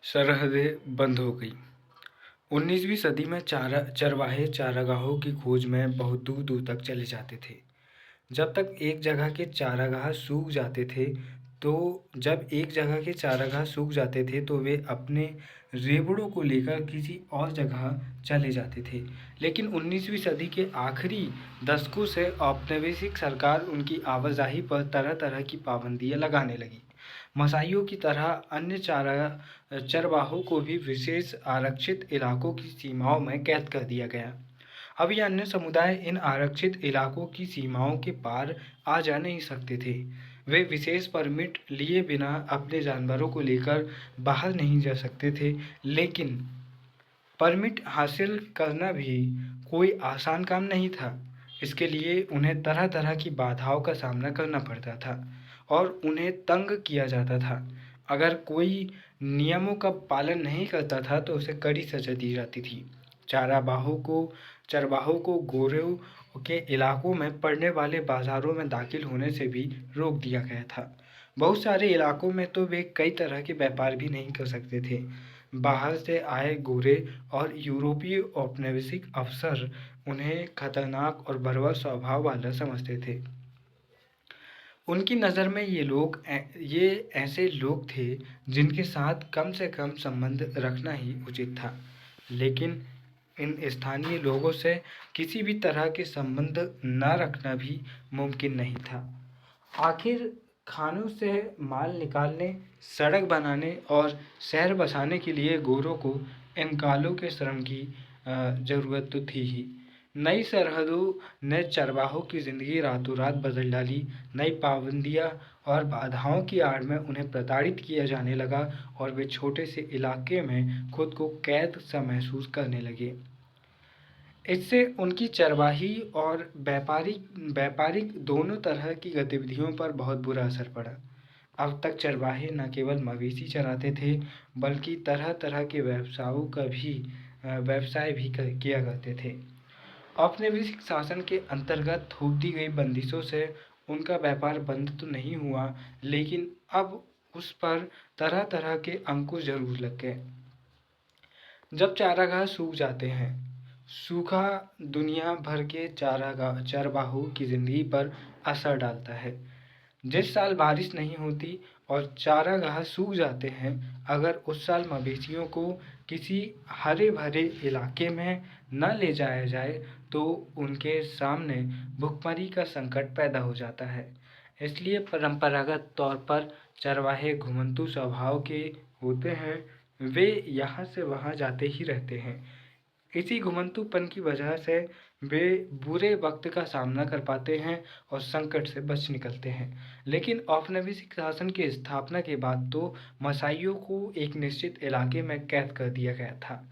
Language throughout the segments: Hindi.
सरहदें बंद हो गई। 19वीं सदी में चरवाहे चारागाहों की खोज में बहुत दूर दूर तक चले जाते थे। जब तक एक जगह के चारागाह सूख जाते थे तो जब एक जगह के चारागाह सूख जाते थे तो वे अपने रेवड़ों को लेकर किसी और जगह चले जाते थे। लेकिन 19वीं सदी के आखिरी दशकों से औपनिवेशिक सरकार उनकी आवाजाही पर तरह तरह की पाबंदियां लगाने लगी। मसाइयों की तरह अन्य चरवाहों को भी विशेष आरक्षित इलाकों की सीमाओं में कैद कर दिया गया। अब ये अन्य समुदाय इन आरक्षित इलाकों की सीमाओं के पार आ जा नहीं सकते थे। वे विशेष परमिट लिए बिना अपने जानवरों को लेकर बाहर नहीं जा सकते थे, लेकिन परमिट हासिल करना भी कोई आसान काम नहीं था। इसके लिए उन्हें तरह तरह की बाधाओं का सामना करना पड़ता था और उन्हें तंग किया जाता था। अगर कोई नियमों का पालन नहीं करता था तो उसे कड़ी सजा दी जाती थी। चरवाहों को गोरों के इलाकों में पड़ने वाले बाजारों में दाखिल होने से भी रोक दिया गया था। बहुत सारे इलाकों में तो वे कई तरह के व्यापार भी नहीं कर सकते थे। बाहर से आए गोरे और यूरोपीय औपनिवेशिक अफसर उन्हें खतरनाक और बर्बर स्वभाव वाला समझते थे। उनकी नज़र में ये ऐसे लोग थे जिनके साथ कम से कम संबंध रखना ही उचित था, लेकिन इन स्थानीय लोगों से किसी भी तरह के संबंध न रखना भी मुमकिन नहीं था। आखिर खानों से माल निकालने, सड़क बनाने और शहर बसाने के लिए गोरों को इन कालों के श्रम की ज़रूरत तो थी ही। नई सरहदों ने चरवाहों की ज़िंदगी रातों रात बदल डाली। नई पाबंदियाँ और बाधाओं की आड़ में उन्हें प्रताड़ित किया जाने लगा और वे छोटे से इलाके में खुद को कैद सा महसूस करने लगे। इससे उनकी चरवाही और व्यापारिक दोनों तरह की गतिविधियों पर बहुत बुरा असर पड़ा। अब तक चरवाहे न केवल मवेशी चराते थे, बल्कि तरह तरह के व्यवसाय भी किया करते थे। औपनिवेशिक शासन के अंतर्गत थोप दी गई बंदिशों से उनका व्यापार बंद तो नहीं हुआ, लेकिन अब उस पर तरह तरह के अंकुश जरूर लग गए। जब चारागाह सूख जाते हैं, सूखा दुनिया भर के चरवाहों की जिंदगी पर असर डालता है। जिस साल बारिश नहीं होती और चारागाह सूख जाते हैं, अगर उस साल मवेशियों को किसी हरे भरे इलाके में न ले जाया जाए तो उनके सामने भुखमरी का संकट पैदा हो जाता है। इसलिए परंपरागत तौर पर चरवाहे घुमंतू स्वभाव के होते हैं। वे यहाँ से वहाँ जाते ही रहते हैं। इसी घुमंतूपन की वजह से वे बुरे वक्त का सामना कर पाते हैं और संकट से बच निकलते हैं। लेकिन औपनिवेशिक शासन की स्थापना के बाद तो मसाइयों को एक निश्चित इलाके में कैद कर दिया गया था।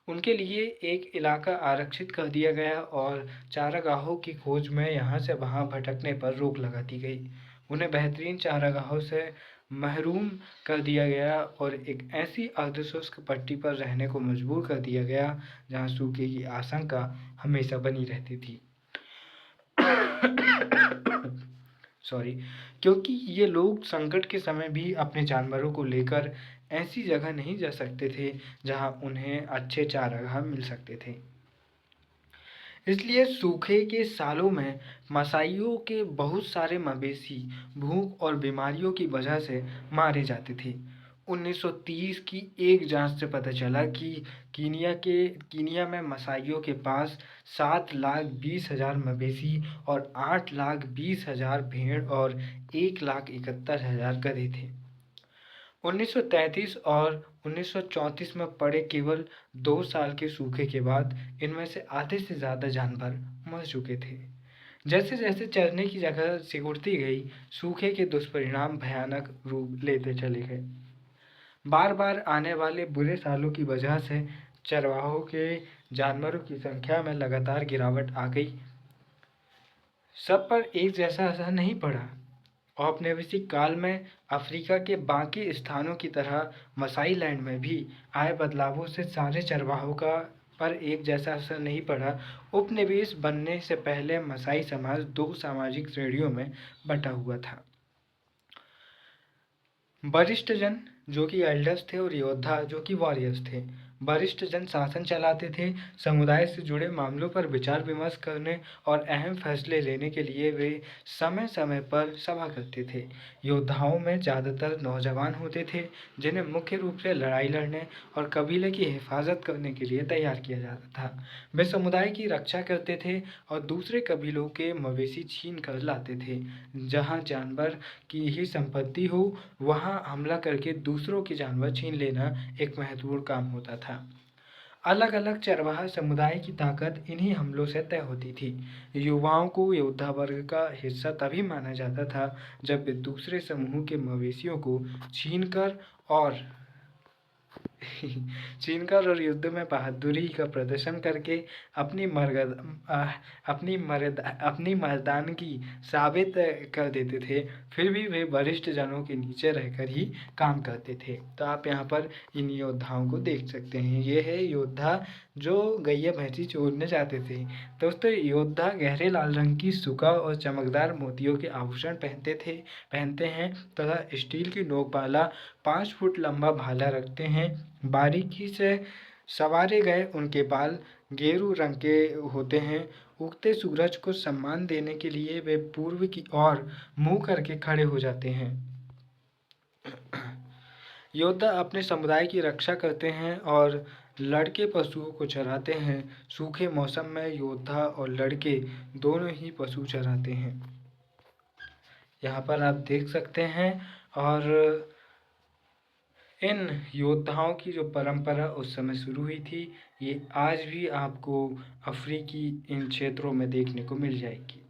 उनके लिए एक इलाका आरक्षित कर दिया गया और चारागाहों की खोज में यहाँ से वहाँ भटकने पर रोक लगा दी गई। उन्हें बेहतरीन चारागाहों से महरूम कर दिया गया और एक ऐसी अर्धशुष्क पट्टी पर रहने को मजबूर कर दिया गया जहाँ सूखे की आशंका हमेशा बनी रहती थी। सॉरी, क्योंकि ये लोग संकट के समय भी अपने जानवरों को लेकर ऐसी जगह नहीं जा सकते थे जहां उन्हें अच्छे चारागाह मिल सकते थे। इसलिए सूखे के सालों में मसाइयों के बहुत सारे मवेशी भूख और बीमारियों की वजह से मारे जाते थे। 1930 की एक जांच से पता चला कि कीनिया में मसाइयों के पास 7,20,000 मवेशी और 8,20,000 भेड़ और 1,71,000 गधे थे। 1933 और 1934 में पड़े केवल 2 साल के सूखे के बाद इनमें से आधे से ज़्यादा जानवर मर चुके थे। जैसे जैसे चरने की जगह सिकुड़ती गई, सूखे के दुष्परिणाम भयानक रूप लेते चले गए। बार बार आने वाले बुरे सालों की वजह से चरवाहों के जानवरों की संख्या में लगातार गिरावट आ गई। सब पर एक जैसा असर नहीं पड़ा। औपनिवेशिक काल में अफ्रीका के बाकी स्थानों की तरह मसाईलैंड में भी आए बदलावों से सारे चरवाहों पर एक जैसा असर नहीं पड़ा। उपनिवेश बनने से पहले मसाई समाज 2 सामाजिक श्रेणियों में बटा हुआ था। वरिष्ठ जन जो कि एल्डर्स थे, और योद्धा जो कि वॉरियर्स थे। वरिष्ठ जन शासन चलाते थे। समुदाय से जुड़े मामलों पर विचार विमर्श करने और अहम फैसले लेने के लिए वे समय समय पर सभा करते थे। योद्धाओं में ज़्यादातर नौजवान होते थे, जिन्हें मुख्य रूप से लड़ाई लड़ने और कबीले की हिफाजत करने के लिए तैयार किया जाता था। वे समुदाय की रक्षा करते थे और दूसरे कबीलों के मवेशी छीन कर लाते थे। जहाँ जानवर की ही संपत्ति हो, वहाँ हमला करके दूसरों के जानवर छीन लेना एक महत्वपूर्ण काम होता था। अलग अलग चरवाहा समुदाय की ताकत इन्हीं हमलों से तय होती थी। युवाओं को योद्धा वर्ग का हिस्सा तभी माना जाता था जब वे दूसरे समूह के मवेशियों को छीनकर और छीनकर और युद्ध में बहादुरी का प्रदर्शन करके अपनी मर्द अपनी मर्दानगी साबित कर देते थे। फिर भी वे वरिष्ठ जनों के नीचे रहकर ही काम करते थे। तो आप यहाँ पर इन योद्धाओं को देख सकते हैं। ये है योद्धा जो गैया भैंसी चोरने जाते थे। दोस्तों, योद्धा गहरे लाल रंग की सुका और चमकदार मोतियों के आभूषण पहनते हैं तथा स्टील की नोक वाला 5 फुट लंबा भाला रखते हैं। बारीकी से संवारे गए उनके बाल गेरू रंग के होते हैं। उगते सूरज को सम्मान देने के लिए वे पूर्व की ओर मुंह करके खड़े हो जाते हैं। योद्धा अपने समुदाय की रक्षा करते हैं और लड़के पशुओं को चराते हैं। सूखे मौसम में योद्धा और लड़के दोनों ही पशु चराते हैं। यहाँ पर आप देख सकते हैं। और इन योद्धाओं की जो परंपरा उस समय शुरू हुई थी, ये आज भी आपको अफ्रीकी इन क्षेत्रों में देखने को मिल जाएगी।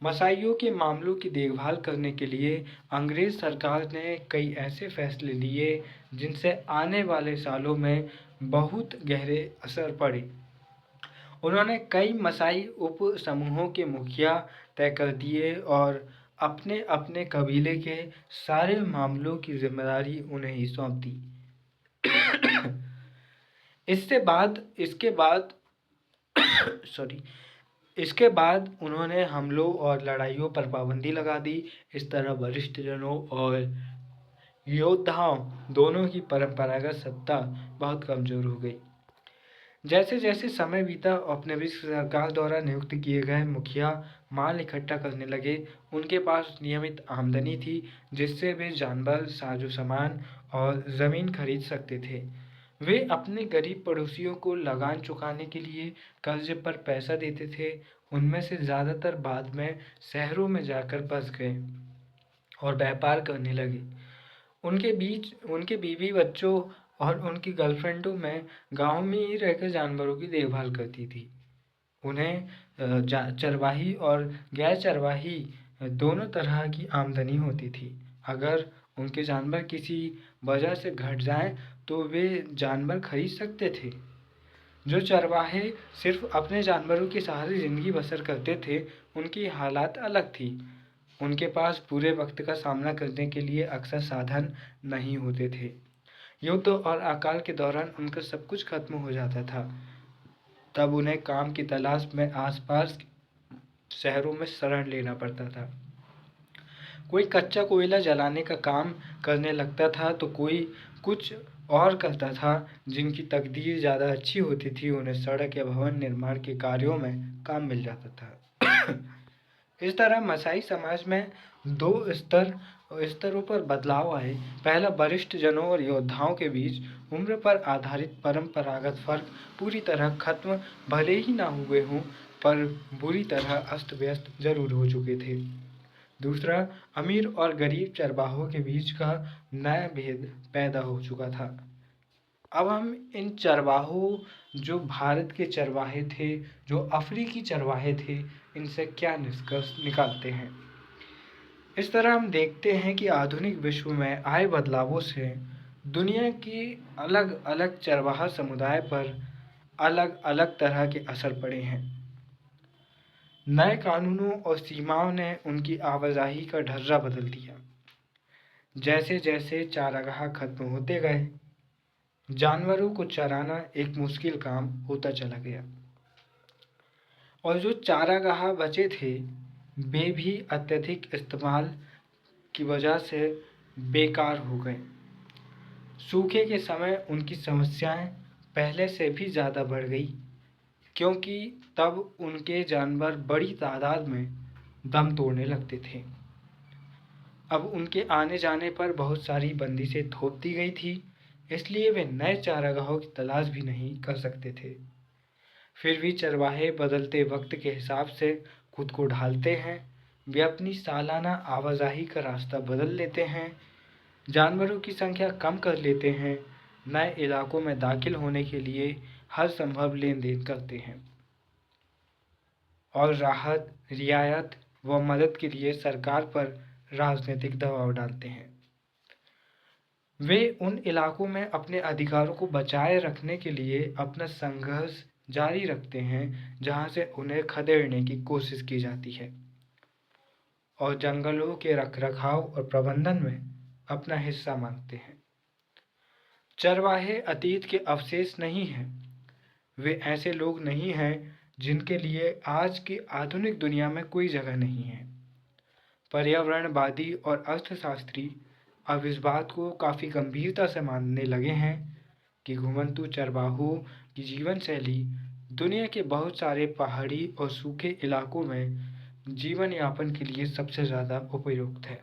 मसाइयों के मामलों की देखभाल करने के लिए अंग्रेज सरकार ने कई ऐसे फैसले लिए जिनसे आने वाले सालों में बहुत गहरे असर पड़े। उन्होंने कई मसाई उप समूहों के मुखिया तय कर दिए और अपने अपने कबीले के सारे मामलों की जिम्मेदारी उन्हें ही सौंप दी। इसके बाद उन्होंने हमलों और लड़ाइयों पर पाबंदी लगा दी। इस तरह वरिष्ठ जनों और योद्धाओं दोनों की परंपरागत सत्ता बहुत कमजोर हो गई। जैसे जैसे समय बीता, औपनिवेशिक सरकार द्वारा नियुक्त किए गए मुखिया माल इकट्ठा करने लगे। उनके पास नियमित आमदनी थी, जिससे वे जानवर, साजो सामान और ज़मीन खरीद सकते थे। वे अपने गरीब पड़ोसियों को लगान चुकाने के लिए कर्ज पर पैसा देते थे। उनमें से ज़्यादातर बाद में शहरों में जाकर बस गए और व्यापार करने लगे। उनके बीवी बच्चों और उनकी गर्लफ्रेंडों में गांव में ही रहकर जानवरों की देखभाल करती थी। उन्हें चरवाही और गैर चरवाही दोनों तरह की आमदनी होती थी। अगर उनके जानवर किसी वजह से घट जाएं तो वे जानवर खरीद सकते थे। जो चरवाहे सिर्फ अपने जानवरों के सहारे ज़िंदगी बसर करते थे, उनकी हालात अलग थी। उनके पास बुरे वक्त का सामना करने के लिए अक्सर साधन नहीं होते थे। युद्ध और अकाल के दौरान उनका सब कुछ खत्म हो जाता था। तब उन्हें काम की तलाश में आसपास शहरों में शरण लेना पड़ता था। कोई कच्चा कोयला जलाने का काम करने लगता था तो कोई कुछ और करता था। जिनकी तकदीर ज़्यादा अच्छी होती थी, उन्हें सड़क या भवन निर्माण के कार्यों में काम मिल जाता था। इस तरह मसाई समाज में दो स्तरों पर बदलाव आए। पहला, वरिष्ठ जनों और योद्धाओं के बीच उम्र पर आधारित परंपरागत फर्क पूरी तरह खत्म भले ही ना हुए हों, पर बुरी तरह अस्त व्यस्त जरूर हो चुके थे। दूसरा, अमीर और गरीब चरवाहों के बीच का नया भेद पैदा हो चुका था। अब हम इन चरवाहों, जो भारत के चरवाहे थे, जो अफ्रीकी चरवाहे थे, इनसे क्या निष्कर्ष निकालते हैं। इस तरह हम देखते हैं कि आधुनिक विश्व में आए बदलावों से दुनिया की अलग अलग चरवाहा समुदाय पर अलग अलग तरह के असर पड़े हैं। नए कानूनों और सीमाओं ने उनकी आवाजाही का ढर्रा बदल दिया। जैसे जैसे चारागाह खत्म होते गए, जानवरों को चराना एक मुश्किल काम होता चला गया और जो चारागाह बचे थे, वे भी अत्यधिक इस्तेमाल की वजह से बेकार हो गए। सूखे के समय उनकी समस्याएं पहले से भी ज़्यादा बढ़ गई, क्योंकि तब उनके जानवर बड़ी तादाद में दम तोड़ने लगते थे। अब उनके आने जाने पर बहुत सारी बंदिशें थोप दी गई थी, इसलिए वे नए चारागाहों की तलाश भी नहीं कर सकते थे। फिर भी चरवाहे बदलते वक्त के हिसाब से खुद को ढालते हैं। वे अपनी सालाना आवाजाही का रास्ता बदल लेते हैं, जानवरों की संख्या कम कर लेते हैं, नए इलाकों में दाखिल होने के लिए हर संभव लेन देन करते हैं और राहत, रियायत व मदद के लिए सरकार पर राजनीतिक दबाव डालते हैं। वे उन इलाकों में अपने अधिकारों को बचाए रखने के लिए अपना संघर्ष जारी रखते हैं जहां से उन्हें खदेड़ने की कोशिश की जाती है और जंगलों के रखरखाव और प्रबंधन में अपना हिस्सा मांगते हैं। चरवाहे अतीत के अवशेष नहीं हैं। वे ऐसे लोग नहीं हैं जिनके लिए आज की आधुनिक दुनिया में कोई जगह नहीं है। पर्यावरणवादी और अर्थशास्त्री अब इस बात को काफ़ी गंभीरता से मानने लगे हैं कि घुमंतू चरवाहों की जीवन शैली दुनिया के बहुत सारे पहाड़ी और सूखे इलाकों में जीवन यापन के लिए सबसे ज़्यादा उपयुक्त है।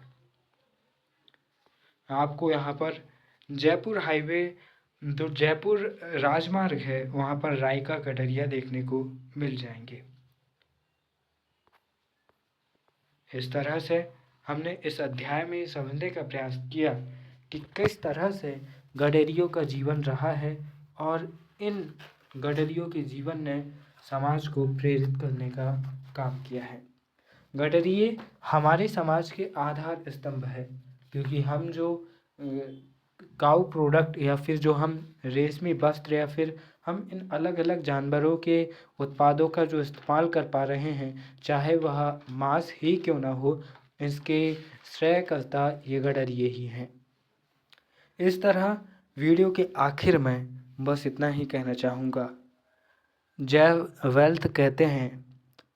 आपको यहाँ पर जयपुर हाईवे, जो जयपुर राजमार्ग है, वहाँ पर रायका कटरिया देखने को मिल जाएंगे। इस तरह से हमने इस अध्याय में समझने का प्रयास किया कि किस तरह से गडेरियों का जीवन रहा है और इन गडरियों के जीवन ने समाज को प्रेरित करने का काम किया है। गडरिये हमारे समाज के आधार स्तंभ है, क्योंकि हम जो काऊ प्रोडक्ट या फिर जो हम रेशमी वस्त्र या फिर हम इन अलग अलग जानवरों के उत्पादों का जो इस्तेमाल कर पा रहे हैं, चाहे वह मांस ही क्यों ना हो, इसके श्रेयकर्ता ये गडरिये ही हैं। इस तरह वीडियो के आखिर में बस इतना ही कहना चाहूँगा। जैव वेल्थ कहते हैं,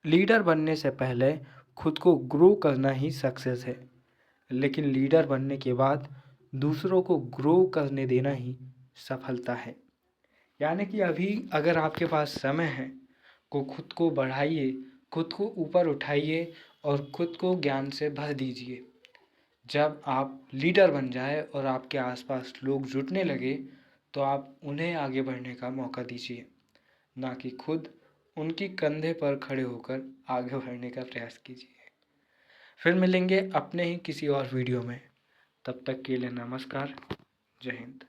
लीडर बनने से पहले खुद को ग्रो करना ही सक्सेस है, लेकिन लीडर बनने के बाद दूसरों को ग्रो करने देना ही सफलता है। यानी कि अभी अगर आपके पास समय है को खुद को बढ़ाइए, खुद को ऊपर उठाइए और खुद को ज्ञान से भर दीजिए। जब आप लीडर बन जाए और आपके आसपास लोग जुटने लगे, तो आप उन्हें आगे बढ़ने का मौका दीजिए, ना कि खुद उनकी कंधे पर खड़े होकर आगे बढ़ने का प्रयास कीजिए। फिर मिलेंगे अपने ही किसी और वीडियो में। तब तक के लिए नमस्कार। जय हिंद।